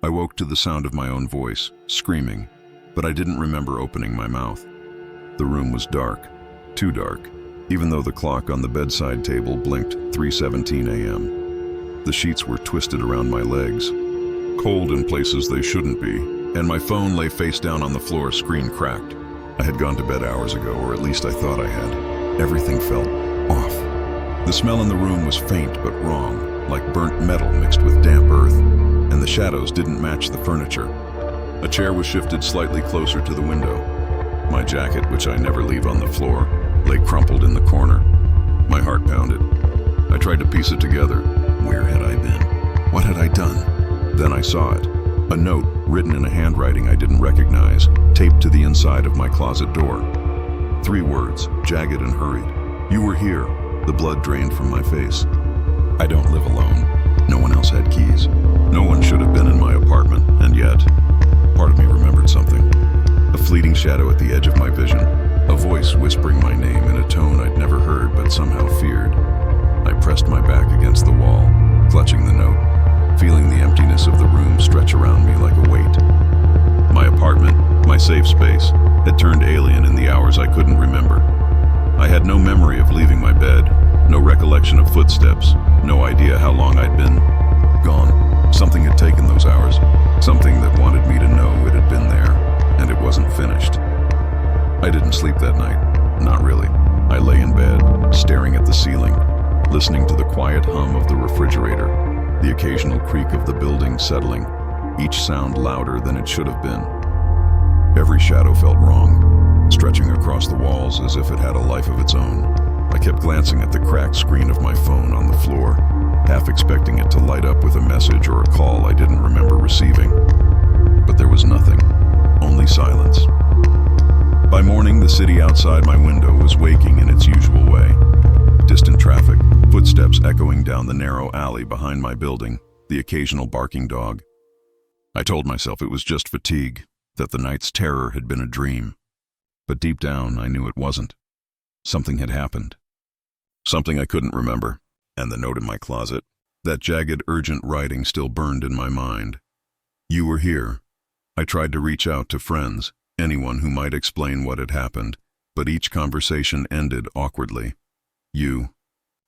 I woke to the sound of my own voice, screaming, but I didn't remember opening my mouth. The room was dark, too dark, even though the clock on the bedside table blinked 3:17 a.m. The sheets were twisted around my legs, cold in places they shouldn't be, and my phone lay face down on the floor, screen cracked. I had gone to bed hours ago, or at least I thought I had. Everything felt off. The smell in the room was faint but wrong, like burnt metal mixed with damp earth, and the shadows didn't match the furniture. A chair was shifted slightly closer to the window. My jacket, which I never leave on the floor, lay crumpled in the corner. My heart pounded. I tried to piece it together. Where had I been? What had I done? Then I saw it. A note, written in a handwriting I didn't recognize, taped to the inside of my closet door. 3 words, jagged and hurried. You were here. The blood drained from my face. I don't live alone. No one else had keys. No one should have been in my apartment, and yet, part of me remembered something. A fleeting shadow at the edge of my vision. A voice whispering my name in a tone I'd never heard but somehow feared. I pressed my back against the wall, clutching the note, feeling the emptiness of the room stretch around me like a weight. My apartment, my safe space, had turned alien in the hours I couldn't remember. I had no memory of leaving my bed, no recollection of footsteps, no idea how long I'd been gone. Something had taken those hours, something that wanted me to know it had been there, and it wasn't finished. I didn't sleep that night, not really. I lay in bed, staring at the ceiling, listening to the quiet hum of the refrigerator, the occasional creak of the building settling, each sound louder than it should have been. Every shadow felt wrong, stretching across the walls as if it had a life of its own. I kept glancing at the cracked screen of my phone on the floor, half expecting it to light up with a message or a call I didn't remember receiving. But there was nothing, only silence. By morning, the city outside my window was waking in its usual way. Distant traffic, footsteps echoing down the narrow alley behind my building, the occasional barking dog. I told myself it was just fatigue, that the night's terror had been a dream. But deep down, I knew it wasn't. Something had happened. Something I couldn't remember, and the note in my closet, that jagged, urgent writing still burned in my mind. You were here. I tried to reach out to friends, anyone who might explain what had happened, but each conversation ended awkwardly. You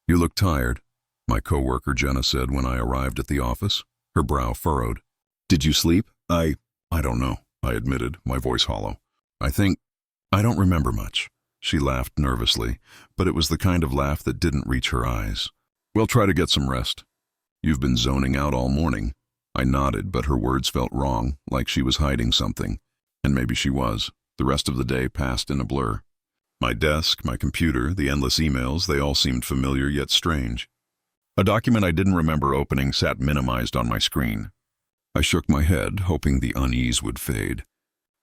look tired, my coworker Jenna said when I arrived at the office, her brow furrowed. Did you sleep? I don't know, I admitted, my voice hollow. I don't remember much. She laughed nervously, but it was the kind of laugh that didn't reach her eyes. Well, try to get some rest. You've been zoning out all morning. I nodded, but her words felt wrong, like she was hiding something. And maybe she was. The rest of the day passed in a blur. My desk, my computer, the endless emails, they all seemed familiar yet strange. A document I didn't remember opening sat minimized on my screen. I shook my head, hoping the unease would fade.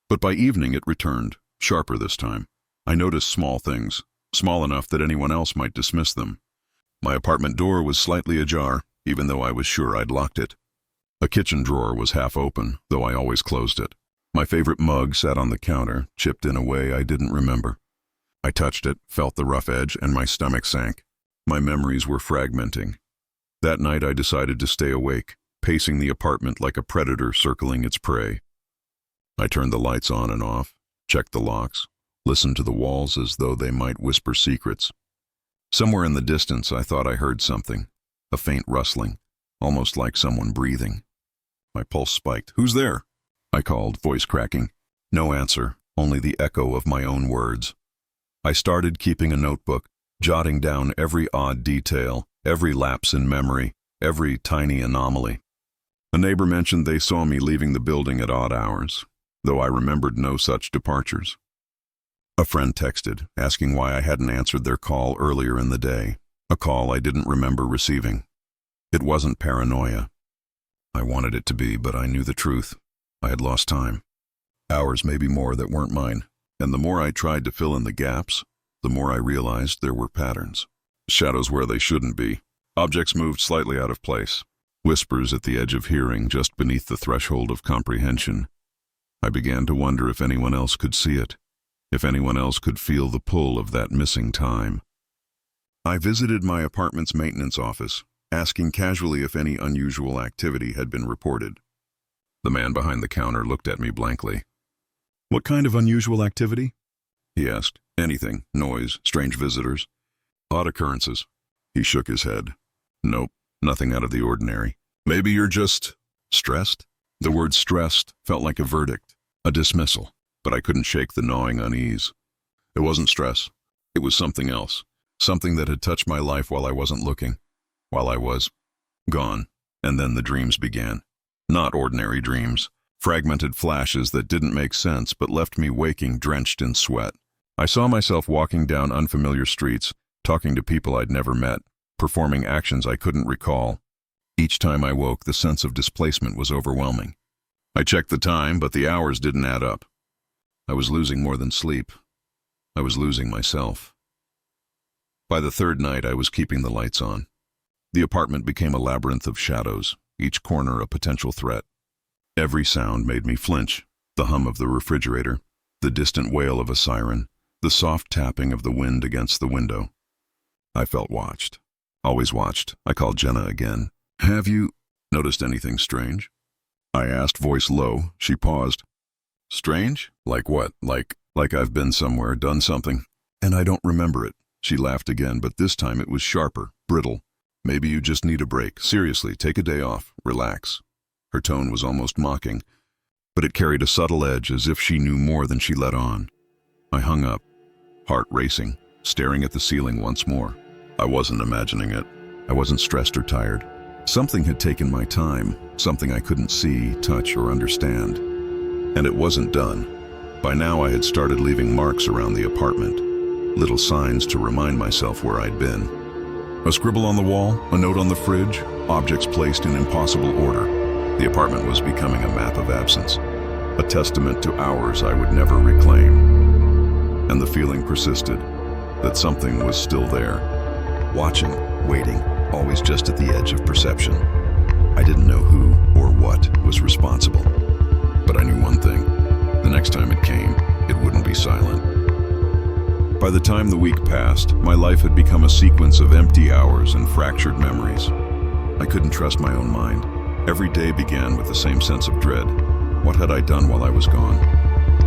But by evening it returned, sharper this time. I noticed small things, small enough that anyone else might dismiss them. My apartment door was slightly ajar, even though I was sure I'd locked it. A kitchen drawer was half open, though I always closed it. My favorite mug sat on the counter, chipped in a way I didn't remember. I touched it, felt the rough edge, and my stomach sank. My memories were fragmenting. That night I decided to stay awake, pacing the apartment like a predator circling its prey. I turned the lights on and off, checked the locks, listened to the walls as though they might whisper secrets. Somewhere in the distance I thought I heard something, a faint rustling, almost like someone breathing. My pulse spiked. Who's there? I called, voice cracking. No answer, only the echo of my own words. I started keeping a notebook, jotting down every odd detail, every lapse in memory, every tiny anomaly. A neighbor mentioned they saw me leaving the building at odd hours, though I remembered no such departures. A friend texted, asking why I hadn't answered their call earlier in the day, a call I didn't remember receiving. It wasn't paranoia. I wanted it to be, but I knew the truth. I had lost time. Hours, maybe more, that weren't mine. And the more I tried to fill in the gaps, the more I realized there were patterns. Shadows where they shouldn't be. Objects moved slightly out of place. Whispers at the edge of hearing, just beneath the threshold of comprehension. I began to wonder if anyone else could see it, if anyone else could feel the pull of that missing time. I visited my apartment's maintenance office, asking casually if any unusual activity had been reported. The man behind the counter looked at me blankly. "What kind of unusual activity?" he asked. "Anything. Noise, strange visitors. Odd occurrences." He shook his head. "Nope, nothing out of the ordinary. Maybe you're just stressed?" The word stressed felt like a verdict, a dismissal, but I couldn't shake the gnawing unease. It wasn't stress. It was something else, something that had touched my life while I wasn't looking, while I was gone. And then the dreams began. Not ordinary dreams, fragmented flashes that didn't make sense but left me waking drenched in sweat. I saw myself walking down unfamiliar streets, talking to people I'd never met, performing actions I couldn't recall. Each time I woke, the sense of displacement was overwhelming. I checked the time, but the hours didn't add up. I was losing more than sleep. I was losing myself. By the third night, I was keeping the lights on. The apartment became a labyrinth of shadows, each corner a potential threat. Every sound made me flinch. The hum of the refrigerator, the distant wail of a siren, the soft tapping of the wind against the window. I felt watched. Always watched. I called Jenna again. "Have you noticed anything strange?" I asked, voice low. She paused. "Strange? Like what? Like I've been somewhere, done something, and I don't remember it." She laughed again, but this time it was sharper, brittle. "Maybe you just need a break. Seriously, take a day off. Relax." Her tone was almost mocking, but it carried a subtle edge, as if she knew more than she let on. I hung up, heart racing, staring at the ceiling once more. I wasn't imagining it. I wasn't stressed or tired. Something had taken my time, something I couldn't see, touch, or understand. And it wasn't done. By now I had started leaving marks around the apartment, little signs to remind myself where I'd been. A scribble on the wall, a note on the fridge, objects placed in impossible order. The apartment was becoming a map of absence, a testament to hours I would never reclaim. And the feeling persisted, that something was still there, watching, waiting, always just at the edge of perception. I didn't know who or what was responsible, but I knew one thing. The next time it came, it wouldn't be silent. By the time the week passed, my life had become a sequence of empty hours and fractured memories. I couldn't trust my own mind. Every day began with the same sense of dread. What had I done while I was gone?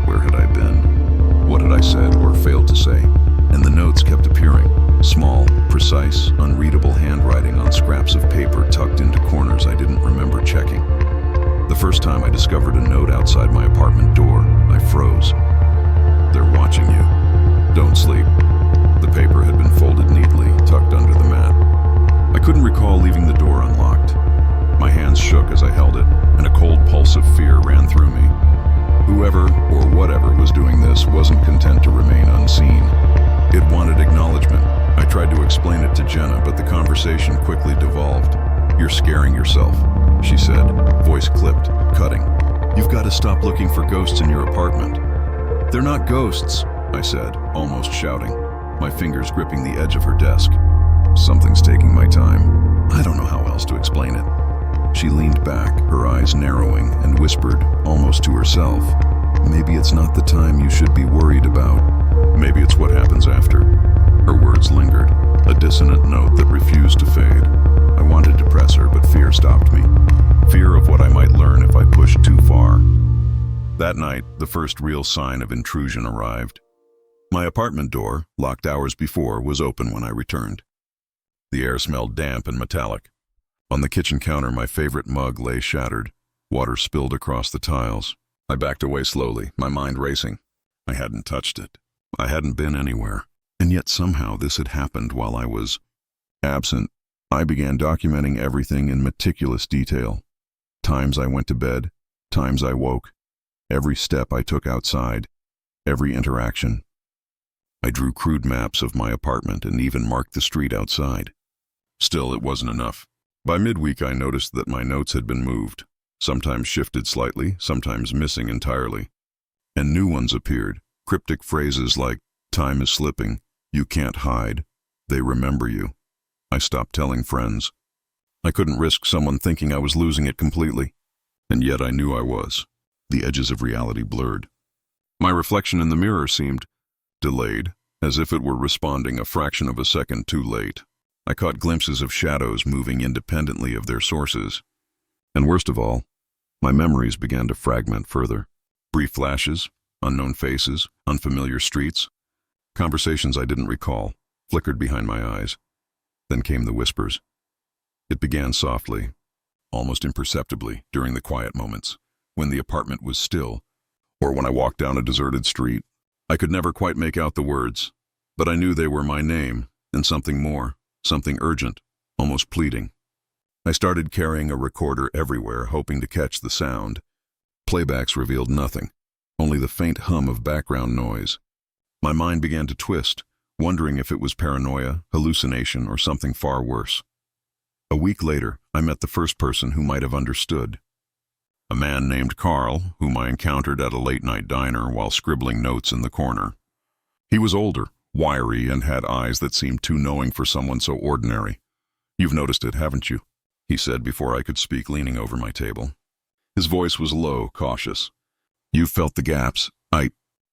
Where had I been? What had I said or failed to say? And the notes kept appearing. Small, precise, unreadable handwriting on scraps of paper tucked into corners I didn't remember checking. The first time I discovered a note outside my apartment door, I froze. "They're watching you. Don't sleep." The paper had been folded neatly, tucked under the mat. I couldn't recall leaving the door unlocked. My hands shook as I held it, and a cold pulse of fear ran through me. Whoever or whatever was doing this wasn't content to remain unseen. It wanted acknowledgement. I tried to explain it to Jenna, but the conversation quickly devolved. "You're scaring yourself," she said, voice clipped, cutting. "You've got to stop looking for ghosts in your apartment." "They're not ghosts," I said, almost shouting, my fingers gripping the edge of her desk. "Something's taking my time. I don't know how else to explain it." She leaned back, her eyes narrowing, and whispered, almost to herself, "Maybe it's not the time you should be worried about. Maybe it's what happens after." Her words lingered, a dissonant note that refused to fade. I wanted to press her, but fear stopped me. Fear of what I might learn if I pushed too far. That night, the first real sign of intrusion arrived. My apartment door, locked hours before, was open when I returned. The air smelled damp and metallic. On the kitchen counter, my favorite mug lay shattered. Water spilled across the tiles. I backed away slowly, my mind racing. I hadn't touched it. I hadn't been anywhere. And yet somehow this had happened while I was absent. I began documenting everything in meticulous detail. Times I went to bed, times I woke, every step I took outside, every interaction. I drew crude maps of my apartment and even marked the street outside. Still, it wasn't enough. By midweek, I noticed that my notes had been moved, sometimes shifted slightly, sometimes missing entirely. And new ones appeared, cryptic phrases like, "Time is slipping, you can't hide, they remember you." I stopped telling friends. I couldn't risk someone thinking I was losing it completely. And yet I knew I was. The edges of reality blurred. My reflection in the mirror seemed delayed, as if it were responding a fraction of a second too late. I caught glimpses of shadows moving independently of their sources. And worst of all, My memories began to fragment further. Brief flashes, unknown faces, unfamiliar streets. Conversations I didn't recall flickered behind my eyes. Then came the whispers. It began softly, almost imperceptibly, during the quiet moments, when the apartment was still, or when I walked down a deserted street. I could never quite make out the words, but I knew they were my name and something more, something urgent, almost pleading. I started carrying a recorder everywhere, hoping to catch the sound. Playbacks revealed nothing, only the faint hum of background noise. My mind began to twist, wondering if it was paranoia, hallucination, or something far worse. A week later, I met the first person who might have understood. A man named Carl, whom I encountered at a late-night diner while scribbling notes in the corner. He was older, wiry, and had eyes that seemed too knowing for someone so ordinary. "You've noticed it, haven't you?" he said before I could speak, leaning over my table. His voice was low, cautious. "You've felt the gaps.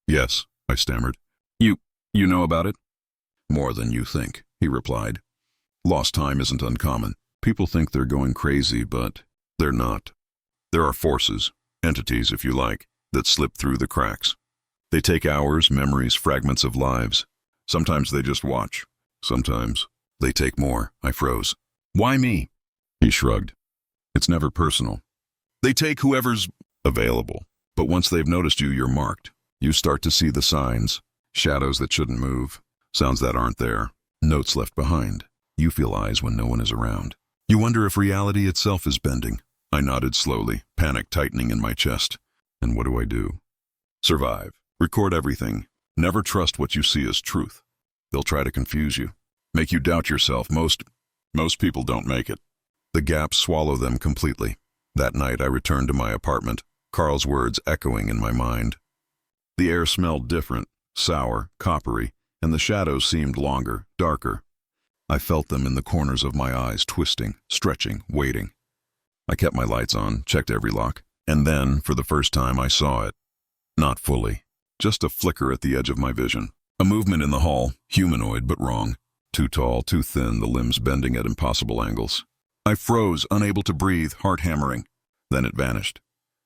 Yes," I stammered. You know about it?" "More than you think," he replied. "Lost time isn't uncommon. People think they're going crazy, but they're not. There are forces, entities if you like, that slip through the cracks. They take hours, memories, fragments of lives. Sometimes they just watch. Sometimes they take more." I froze. "Why me?" He shrugged. "It's never personal. They take whoever's available. But once they've noticed you, you're marked. You start to see the signs. Shadows that shouldn't move. Sounds that aren't there. Notes left behind. You feel eyes when no one is around. You wonder if reality itself is bending." I nodded slowly, panic tightening in my chest. "And what do I do?" "Survive. Record everything. Never trust what you see as truth. They'll try to confuse you, make you doubt yourself. Most people don't make it. The gaps swallow them completely." That night I returned to my apartment, Carl's words echoing in my mind. The air smelled different, sour, coppery, and the shadows seemed longer, darker. I felt them in the corners of my eyes, twisting, stretching, waiting. I kept my lights on, checked every lock, and then, for the first time, I saw it. Not fully, just a flicker at the edge of my vision. A movement in the hall, humanoid but wrong. Too tall, too thin, the limbs bending at impossible angles. I froze, unable to breathe, heart hammering. Then it vanished.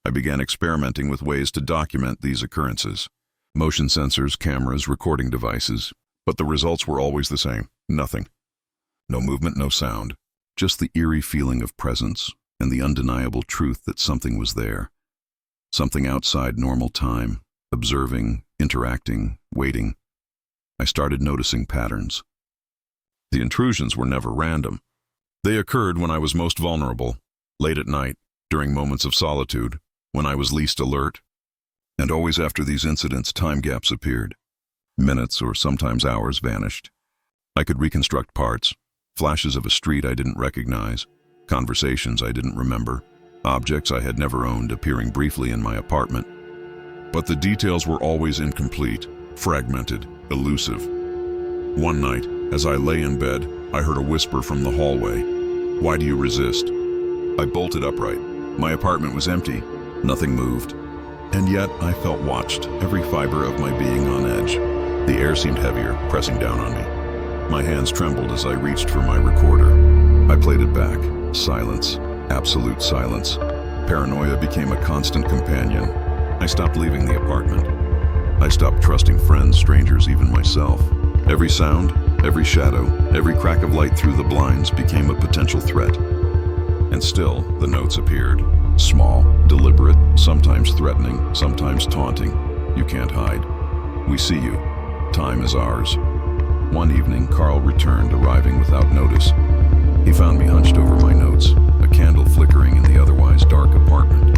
I began experimenting with ways to document these occurrences. Motion sensors, cameras, recording devices. But the results were always the same. Nothing. No movement, no sound. Just the eerie feeling of presence and the undeniable truth that something was there. Something outside normal time, observing, interacting, waiting. I started noticing patterns. The intrusions were never random. They occurred when I was most vulnerable, late at night, during moments of solitude, when I was least alert. And always after these incidents, time gaps appeared. Minutes or sometimes hours vanished. I could reconstruct parts, flashes of a street I didn't recognize, conversations I didn't remember, objects I had never owned appearing briefly in my apartment. But the details were always incomplete, fragmented, elusive. One night, as I lay in bed, I heard a whisper from the hallway. "Why do you resist?" I bolted upright. My apartment was empty. Nothing moved. And yet I felt watched, every fiber of my being on edge. The air seemed heavier, pressing down on me. My hands trembled as I reached for my recorder. I played it back. Silence. Absolute silence. Paranoia became a constant companion. I stopped leaving the apartment. I stopped trusting friends, strangers, even myself. Every sound, every shadow, every crack of light through the blinds became a potential threat. And still, the notes appeared. Small, deliberate, sometimes threatening, sometimes taunting. You can't hide. We see you. Time is ours. One evening, Carl returned, arriving without notice. He found me hunched over my notes, a candle flickering in the otherwise dark apartment.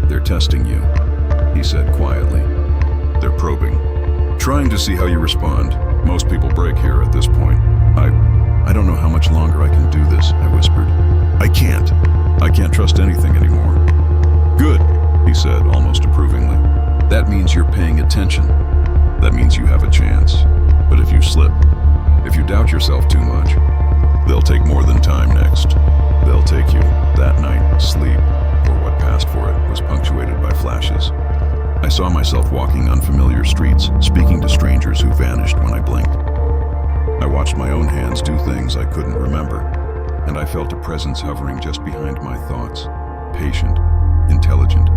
"They're testing you," he said quietly. "They're probing, trying to see how you respond. Most people break here at this point. I don't know how much longer I can do this," I whispered. I can't trust anything anymore." "Good," he said, almost approvingly. "That means you're paying attention. That means you have a chance. But if you slip, if you doubt yourself too much, they'll take more than time next. They'll take you." That night, sleep, or what passed for it, was punctuated by flashes. I saw myself walking unfamiliar streets, speaking to strangers who vanished when I blinked. I watched my own hands do things I couldn't remember, and I felt a presence hovering just behind my thoughts, patient, intelligent,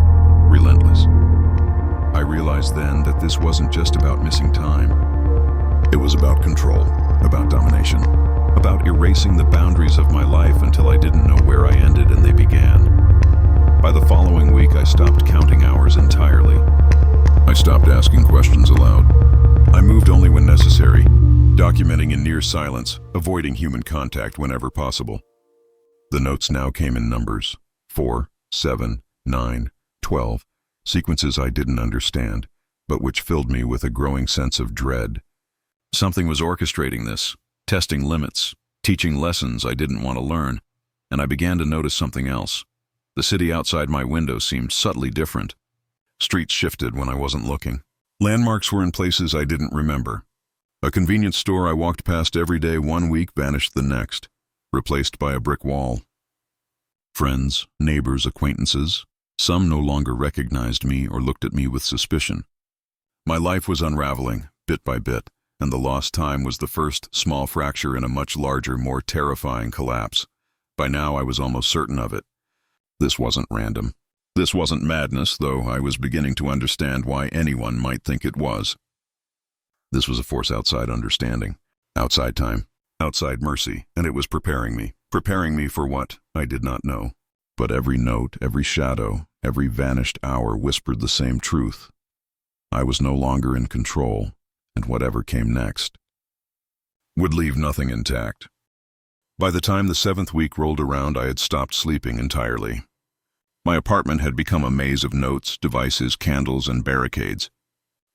relentless. I realized then that this wasn't just about missing time. It was about control, about domination, about erasing the boundaries of my life until I didn't know where I ended and they began. By the following week, I stopped counting hours entirely. I stopped asking questions aloud. I moved only when necessary, documenting in near silence, avoiding human contact whenever possible. The notes now came in numbers: 4, 7, 9, 12, sequences I didn't understand, but which filled me with a growing sense of dread. Something was orchestrating this, testing limits, teaching lessons I didn't want to learn, and I began to notice something else. The city outside my window seemed subtly different. Streets shifted when I wasn't looking. Landmarks were in places I didn't remember. A convenience store I walked past every day one week vanished the next, replaced by a brick wall. Friends, neighbors, acquaintances, some no longer recognized me or looked at me with suspicion. My life was unraveling, bit by bit, and the lost time was the first small fracture in a much larger, more terrifying collapse. By now I was almost certain of it. This wasn't random. This wasn't madness, though I was beginning to understand why anyone might think it was. This was a force outside understanding, outside time, outside mercy, and it was preparing me for what I did not know. But every note, every shadow, every vanished hour whispered the same truth. I was no longer in control, and whatever came next would leave nothing intact. By the time the 7th week rolled around, I had stopped sleeping entirely. My apartment had become a maze of notes, devices, candles, and barricades.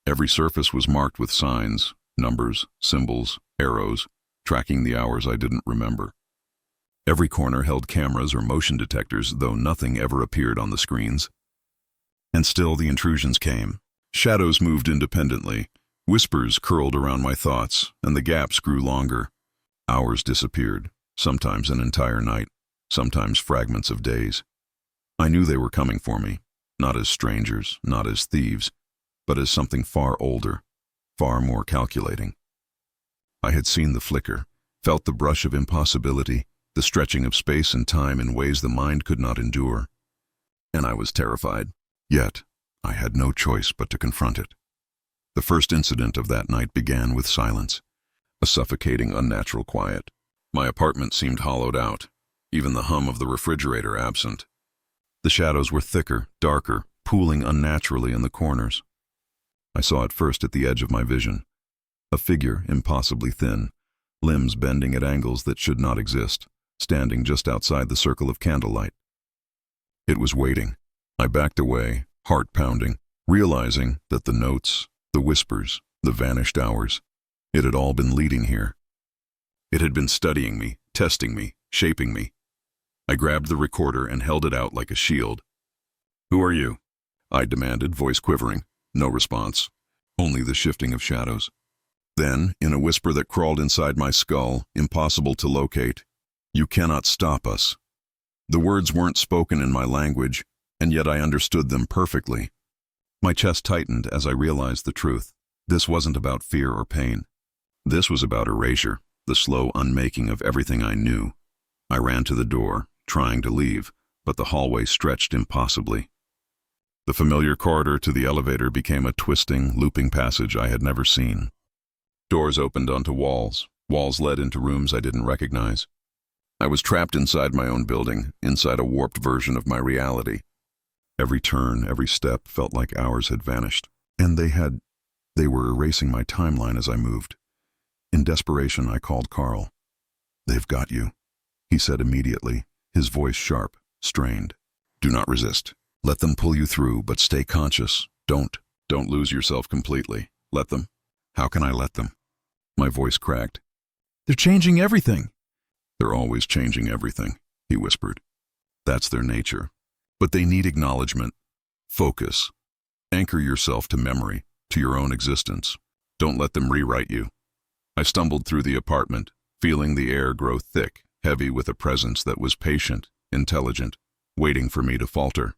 Every surface was marked with signs, numbers, symbols, arrows, tracking the hours I didn't remember. Every corner held cameras or motion detectors, though nothing ever appeared on the screens. And still the intrusions came. Shadows moved independently. Whispers curled around my thoughts, and the gaps grew longer. Hours disappeared, sometimes an entire night, sometimes fragments of days. I knew they were coming for me, not as strangers, not as thieves, but as something far older, far more calculating. I had seen the flicker, felt the brush of impossibility, the stretching of space and time in ways the mind could not endure. And I was terrified. Yet, I had no choice but to confront it. The first incident of that night began with silence, a suffocating, unnatural quiet. My apartment seemed hollowed out, even the hum of the refrigerator absent. The shadows were thicker, darker, pooling unnaturally in the corners. I saw it first at the edge of my vision. A figure impossibly thin, limbs bending at angles that should not exist, standing just outside the circle of candlelight. It was waiting. I backed away, heart pounding, realizing that the notes, the whispers, the vanished hours, it had all been leading here. It had been studying me, testing me, shaping me. I grabbed the recorder and held it out like a shield. "Who are you?" I demanded, voice quivering. No response, only the shifting of shadows. Then, in a whisper that crawled inside my skull, impossible to locate, "You cannot stop us." The words weren't spoken in my language, and yet I understood them perfectly. My chest tightened as I realized the truth. This wasn't about fear or pain. This was about erasure, the slow unmaking of everything I knew. I ran to the door, trying to leave, but the hallway stretched impossibly. The familiar corridor to the elevator became a twisting, looping passage I had never seen. Doors opened onto walls. Walls led into rooms I didn't recognize. I was trapped inside my own building, inside a warped version of my reality. Every turn, every step felt like hours had vanished, and they were erasing my timeline as I moved. In desperation, I called Carl. "They've got you," he said immediately, his voice sharp, strained. "Do not resist. Let them pull you through, but stay conscious. Don't lose yourself completely. Let them." "How can I let them?" My voice cracked. "They're changing everything." "They're always changing everything," he whispered. "That's their nature. But they need acknowledgement. Focus. Anchor yourself to memory, to your own existence. Don't let them rewrite you." I stumbled through the apartment, feeling the air grow thick, heavy with a presence that was patient, intelligent, waiting for me to falter.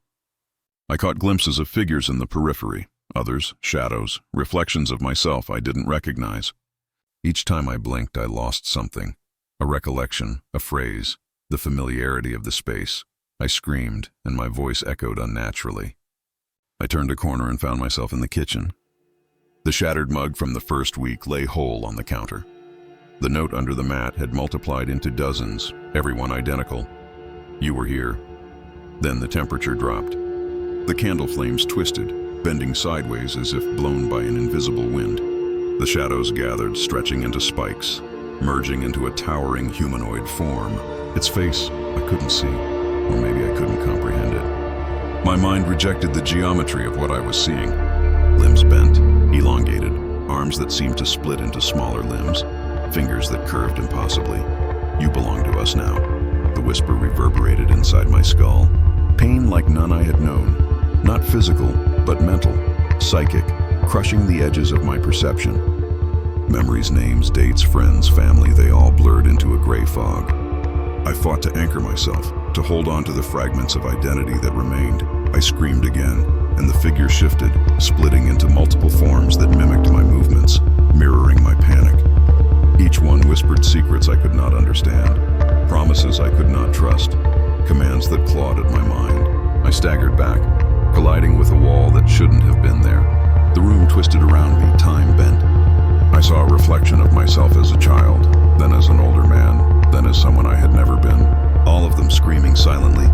I caught glimpses of figures in the periphery, others, shadows, reflections of myself I didn't recognize. Each time I blinked, I lost something, a recollection, a phrase, the familiarity of the space. I screamed, and my voice echoed unnaturally. I turned a corner and found myself in the kitchen. The shattered mug from the first week lay whole on the counter. The note under the mat had multiplied into dozens, everyone identical. "You were here." Then the temperature dropped. The candle flames twisted, bending sideways as if blown by an invisible wind. The shadows gathered, stretching into spikes, merging into a towering humanoid form. Its face I couldn't see, or maybe I couldn't comprehend it. My mind rejected the geometry of what I was seeing. Limbs bent, elongated, arms that seemed to split into smaller limbs, fingers that curved impossibly. "You belong to us now." The whisper reverberated inside my skull. Pain like none I had known. Not physical, but mental, psychic, crushing the edges of my perception. Memories, names, dates, friends, family, they all blurred into a gray fog. I fought to anchor myself, to hold on to the fragments of identity that remained. I screamed again, and the figure shifted, splitting into multiple forms that mimicked my movements, mirroring my panic. Each one whispered secrets I could not understand, promises I could not trust, commands that clawed at my mind. I staggered back, colliding with a wall that shouldn't have been there. The room twisted around me, time bent. I saw a reflection of myself as a child, then as an older man, then as someone I had never been. All of them screaming silently.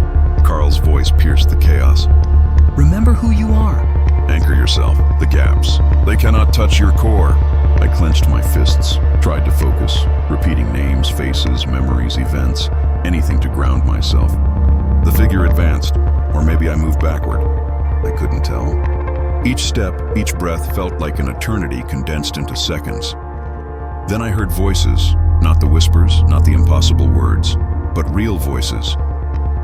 Carl's voice pierced the chaos. "Remember who you are." "Anchor yourself. The gaps. They cannot touch your core." I clenched my fists, tried to focus, repeating names, faces, memories, events, anything to ground myself. The figure advanced, or maybe I moved backward. I couldn't tell. Each step, each breath felt like an eternity condensed into seconds. Then I heard voices, not the whispers, not the impossible words, but real voices.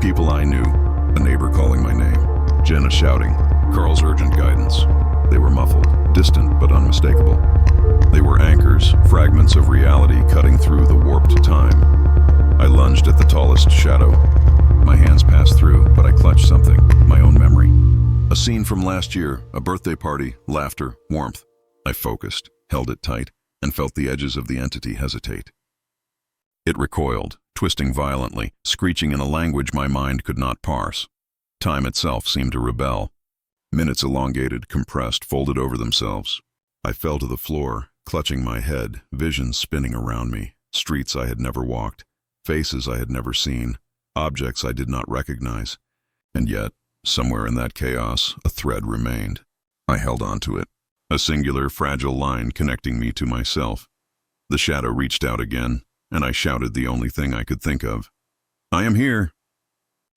People I knew, a neighbor calling my name, Jenna shouting, Carl's urgent guidance. They were muffled, distant but unmistakable. They were anchors, fragments of reality cutting through the warped time. I lunged at the tallest shadow. My hands passed through, but I clutched something, my own memory. A scene from last year, a birthday party, laughter, warmth. I focused, held it tight, and felt the edges of the entity hesitate. It recoiled, twisting violently, screeching in a language my mind could not parse. Time itself seemed to rebel. Minutes elongated, compressed, folded over themselves. I fell to the floor, clutching my head, visions spinning around me, streets I had never walked, faces I had never seen, objects I did not recognize. And yet, somewhere in that chaos, a thread remained. I held on to it, a singular, fragile line connecting me to myself. The shadow reached out again, and I shouted the only thing I could think of. "I am here!"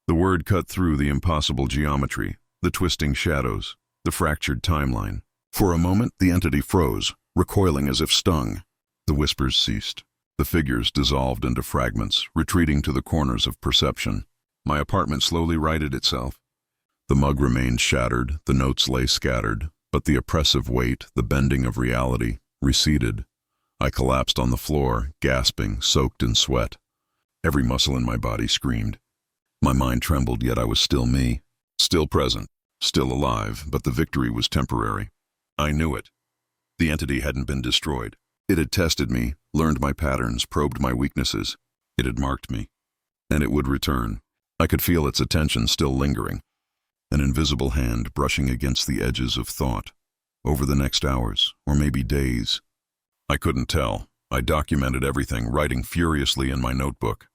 The word cut through the impossible geometry, the twisting shadows, the fractured timeline. For a moment, the entity froze, recoiling as if stung. The whispers ceased. The figures dissolved into fragments, retreating to the corners of perception. My apartment slowly righted itself. The mug remained shattered, the notes lay scattered, but the oppressive weight, the bending of reality, receded. I collapsed on the floor, gasping, soaked in sweat. Every muscle in my body screamed. My mind trembled, yet I was still me, still present, still alive, but the victory was temporary. I knew it. The entity hadn't been destroyed. It had tested me, learned my patterns, probed my weaknesses. It had marked me. And it would return. I could feel its attention still lingering. An invisible hand brushing against the edges of thought. Over the next hours, or maybe days. I couldn't tell. I documented everything, writing furiously in my notebook.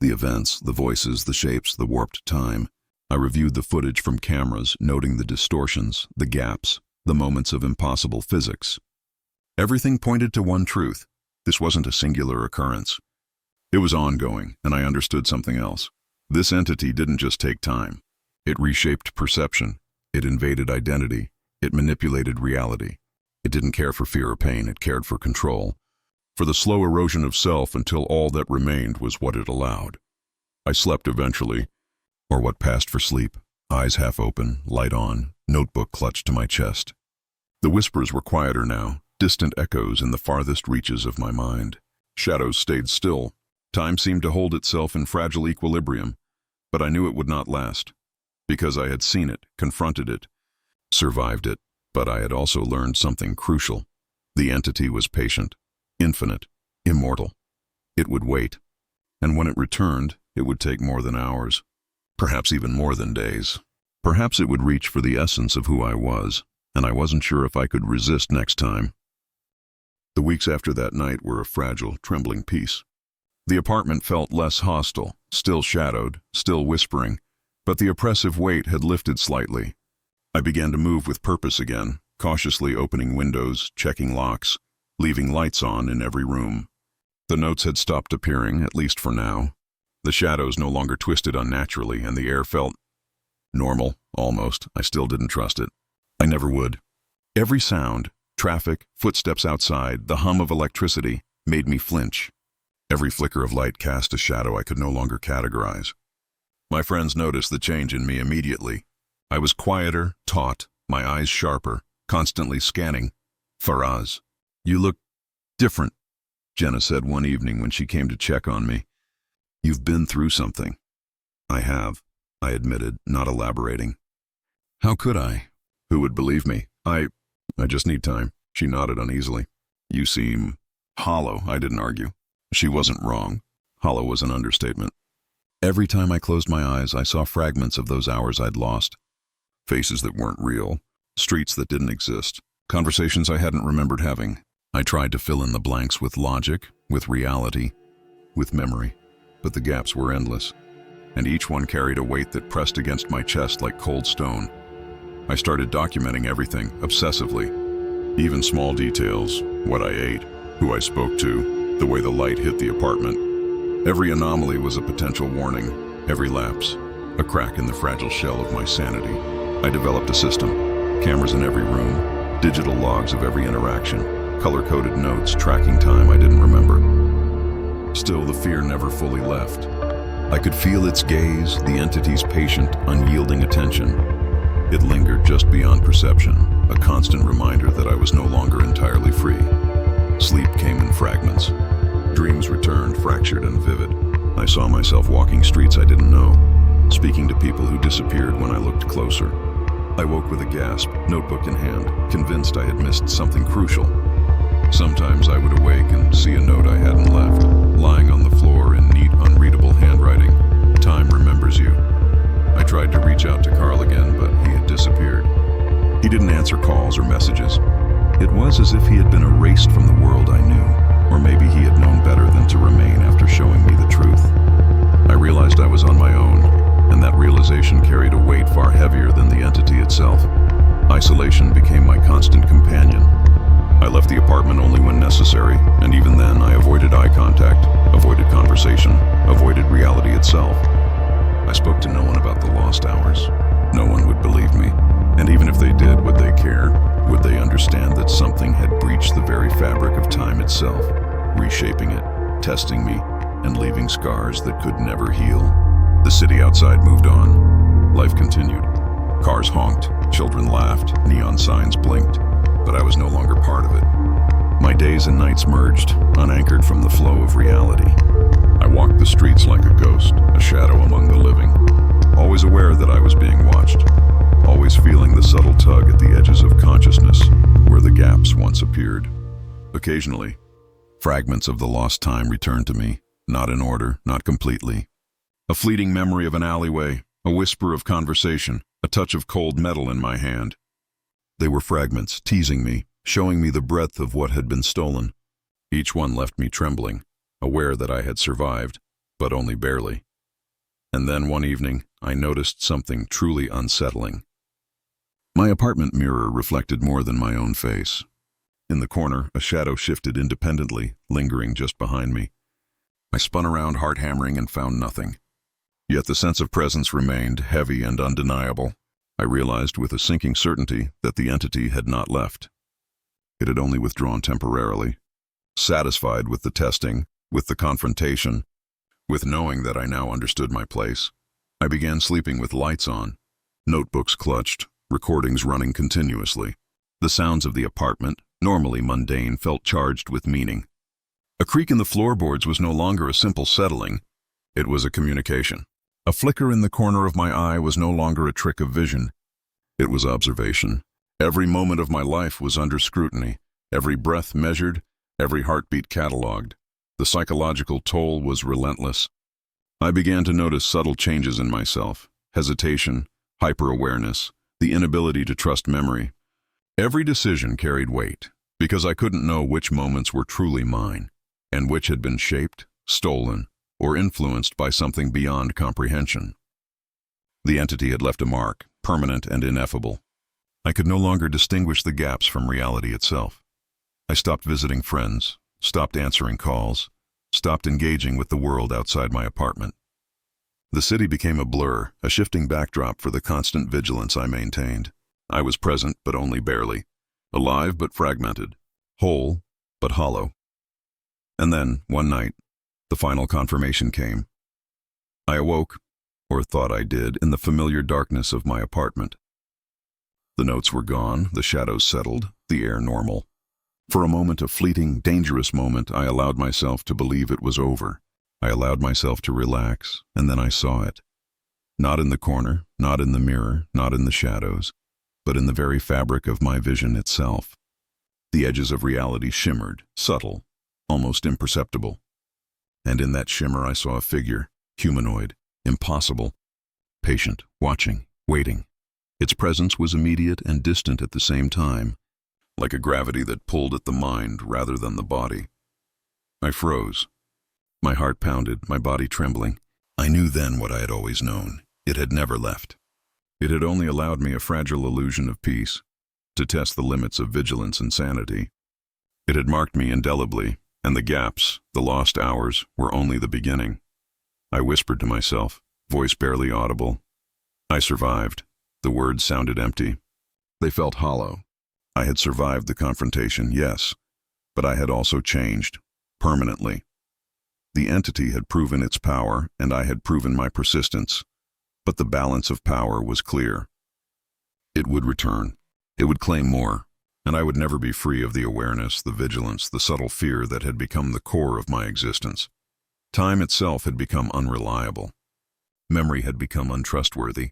The events, the voices, the shapes, the warped time. I reviewed the footage from cameras, noting the distortions, the gaps, the moments of impossible physics. Everything pointed to one truth. This wasn't a singular occurrence. It was ongoing, and I understood something else. This entity didn't just take time. It reshaped perception. It invaded identity. It manipulated reality. It didn't care for fear or pain. It cared for control. For the slow erosion of self until all that remained was what it allowed. I slept eventually, or what passed for sleep, eyes half open, light on, notebook clutched to my chest. The whispers were quieter now, distant echoes in the farthest reaches of my mind. Shadows stayed still. Time seemed to hold itself in fragile equilibrium, but I knew it would not last, because I had seen it, confronted it, survived it, but I had also learned something crucial. The entity was patient, infinite, immortal. It would wait, and when it returned, it would take more than hours. Perhaps even more than days. Perhaps it would reach for the essence of who I was, and I wasn't sure if I could resist next time. The weeks after that night were a fragile, trembling peace. The apartment felt less hostile, still shadowed, still whispering, but the oppressive weight had lifted slightly. I began to move with purpose again, cautiously opening windows, checking locks, leaving lights on in every room. The notes had stopped appearing, at least for now. The shadows no longer twisted unnaturally, and the air felt normal, almost. I still didn't trust it. I never would. Every sound, traffic, footsteps outside, the hum of electricity, made me flinch. Every flicker of light cast a shadow I could no longer categorize. My friends noticed the change in me immediately. I was quieter, taut, my eyes sharper, constantly scanning. "Faraz, you look different," Jenna said one evening when she came to check on me. "You've been through something." "I have," I admitted, not elaborating. "How could I? Who would believe me? I just need time." She nodded uneasily. "You seem hollow." I didn't argue. She wasn't wrong. Hollow was an understatement. Every time I closed my eyes, I saw fragments of those hours I'd lost. Faces that weren't real, streets that didn't exist, conversations I hadn't remembered having. I tried to fill in the blanks with logic, with reality, with memory, but the gaps were endless, and each one carried a weight that pressed against my chest like cold stone. I started documenting everything, obsessively, even small details, what I ate, who I spoke to, the way the light hit the apartment. Every anomaly was a potential warning, every lapse, a crack in the fragile shell of my sanity. I developed a system, cameras in every room, digital logs of every interaction, color-coded notes tracking time I didn't remember. Still, the fear never fully left. I could feel its gaze, the entity's patient, unyielding attention. It lingered just beyond perception, a constant reminder that I was no longer entirely free. Sleep came in fragments. Dreams returned, fractured and vivid. I saw myself walking streets I didn't know, speaking to people who disappeared when I looked closer. I woke with a gasp, notebook in hand, convinced I had missed something crucial. Sometimes I would awake and see a note I hadn't left, lying on the floor in neat, unreadable handwriting. "Time remembers you." I tried to reach out to Carl again, but he had disappeared. He didn't answer calls or messages. It was as if he had been erased from the world I knew, or maybe he had known better than to remain after showing me the truth. I realized I was on my own, and that realization carried a weight far heavier than the entity itself. Isolation became my constant companion. I left the apartment only when necessary, and even then I avoided eye contact, avoided conversation, avoided reality itself. I spoke to no one about the lost hours. No one would believe me, and even if they did, would they care? Would they understand that something had breached the very fabric of time itself, reshaping it, testing me, and leaving scars that could never heal? The city outside moved on. Life continued. Cars honked, children laughed, neon signs blinked, but I was no longer part of it. My days and nights merged, unanchored from the flow of reality. I walked the streets like a ghost, a shadow among the living, always aware that I was being watched, always feeling the subtle tug at the edges of consciousness where the gaps once appeared. Occasionally, fragments of the lost time returned to me, not in order, not completely. A fleeting memory of an alleyway, a whisper of conversation, a touch of cold metal in my hand. They were fragments, teasing me, showing me the breadth of what had been stolen. Each one left me trembling, aware that I had survived, but only barely. And then one evening, I noticed something truly unsettling. My apartment mirror reflected more than my own face. In the corner, a shadow shifted independently, lingering just behind me. I spun around, heart hammering, and found nothing. Yet the sense of presence remained, heavy and undeniable. I realized with a sinking certainty that the entity had not left. It had only withdrawn temporarily. Satisfied with the testing, with the confrontation, with knowing that I now understood my place, I began sleeping with lights on, notebooks clutched, recordings running continuously. The sounds of the apartment, normally mundane, felt charged with meaning. A creak in the floorboards was no longer a simple settling. It was a communication. A flicker in the corner of my eye was no longer a trick of vision. It was observation. Every moment of my life was under scrutiny, every breath measured, every heartbeat catalogued. The psychological toll was relentless. I began to notice subtle changes in myself: hesitation, hyper-awareness, the inability to trust memory. Every decision carried weight, because I couldn't know which moments were truly mine, and which had been shaped, stolen, or influenced by something beyond comprehension. The entity had left a mark, permanent and ineffable. I could no longer distinguish the gaps from reality itself. I stopped visiting friends, stopped answering calls, stopped engaging with the world outside my apartment. The city became a blur, a shifting backdrop for the constant vigilance I maintained. I was present, but only barely. Alive, but fragmented. Whole, but hollow. And then, one night, the final confirmation came. I awoke, or thought I did, in the familiar darkness of my apartment. The notes were gone, the shadows settled, the air normal. For a moment, a fleeting, dangerous moment, I allowed myself to believe it was over. I allowed myself to relax, and then I saw it. Not in the corner, not in the mirror, not in the shadows, but in the very fabric of my vision itself. The edges of reality shimmered, subtle, almost imperceptible. And in that shimmer I saw a figure, humanoid, impossible, patient, watching, waiting. Its presence was immediate and distant at the same time, like a gravity that pulled at the mind rather than the body. I froze. My heart pounded, my body trembling. I knew then what I had always known. It had never left. It had only allowed me a fragile illusion of peace, to test the limits of vigilance and sanity. It had marked me indelibly, and the gaps, the lost hours, were only the beginning. I whispered to myself, voice barely audible. I survived. The words sounded empty. They felt hollow. I had survived the confrontation, yes, but I had also changed, permanently. The entity had proven its power, and I had proven my persistence, but the balance of power was clear. It would return. It would claim more, and I would never be free of the awareness, the vigilance, the subtle fear that had become the core of my existence. Time itself had become unreliable. Memory had become untrustworthy.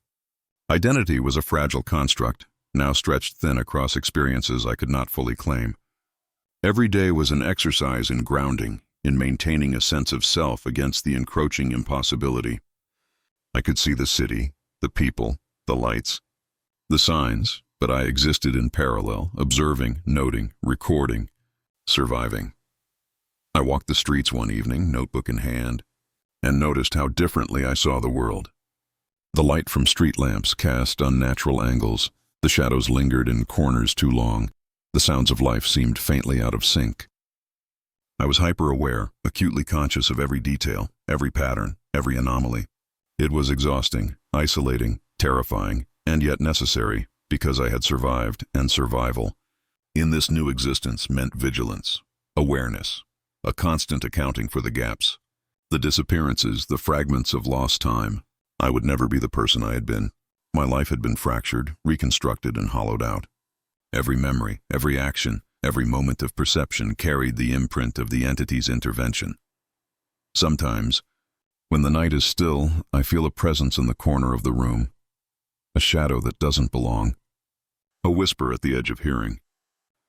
Identity was a fragile construct, now stretched thin across experiences I could not fully claim. Every day was an exercise in grounding, in maintaining a sense of self against the encroaching impossibility. I could see the city, the people, the lights, the signs, but I existed in parallel, observing, noting, recording, surviving. I walked the streets one evening, notebook in hand, and noticed how differently I saw the world. The light from street lamps cast unnatural angles, the shadows lingered in corners too long, the sounds of life seemed faintly out of sync. I was hyper-aware, acutely conscious of every detail, every pattern, every anomaly. It was exhausting, isolating, terrifying, and yet necessary, because I had survived, and survival, in this new existence, meant vigilance, awareness, a constant accounting for the gaps, the disappearances, the fragments of lost time. I would never be the person I had been. My life had been fractured, reconstructed, and hollowed out. Every memory, every action, every moment of perception carried the imprint of the entity's intervention. Sometimes, when the night is still, I feel a presence in the corner of the room, a shadow that doesn't belong, a whisper at the edge of hearing.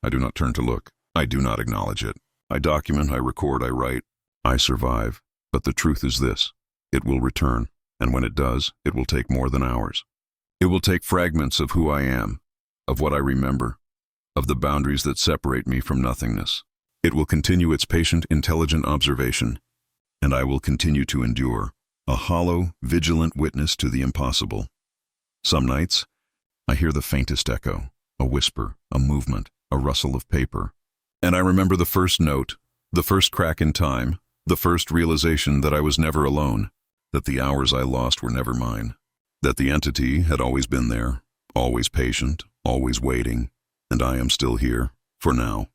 I do not turn to look. I do not acknowledge it. I document, I record, I write. I survive. But the truth is this: it will return, and when it does, it will take more than hours. It will take fragments of who I am, of what I remember, of the boundaries that separate me from nothingness. It will continue its patient, intelligent observation, and I will continue to endure, a hollow, vigilant witness to the impossible. Some nights, I hear the faintest echo, a whisper, a movement, a rustle of paper, and I remember the first note, the first crack in time, the first realization that I was never alone, that the hours I lost were never mine, that the entity had always been there, always patient, always waiting, and I am still here, for now.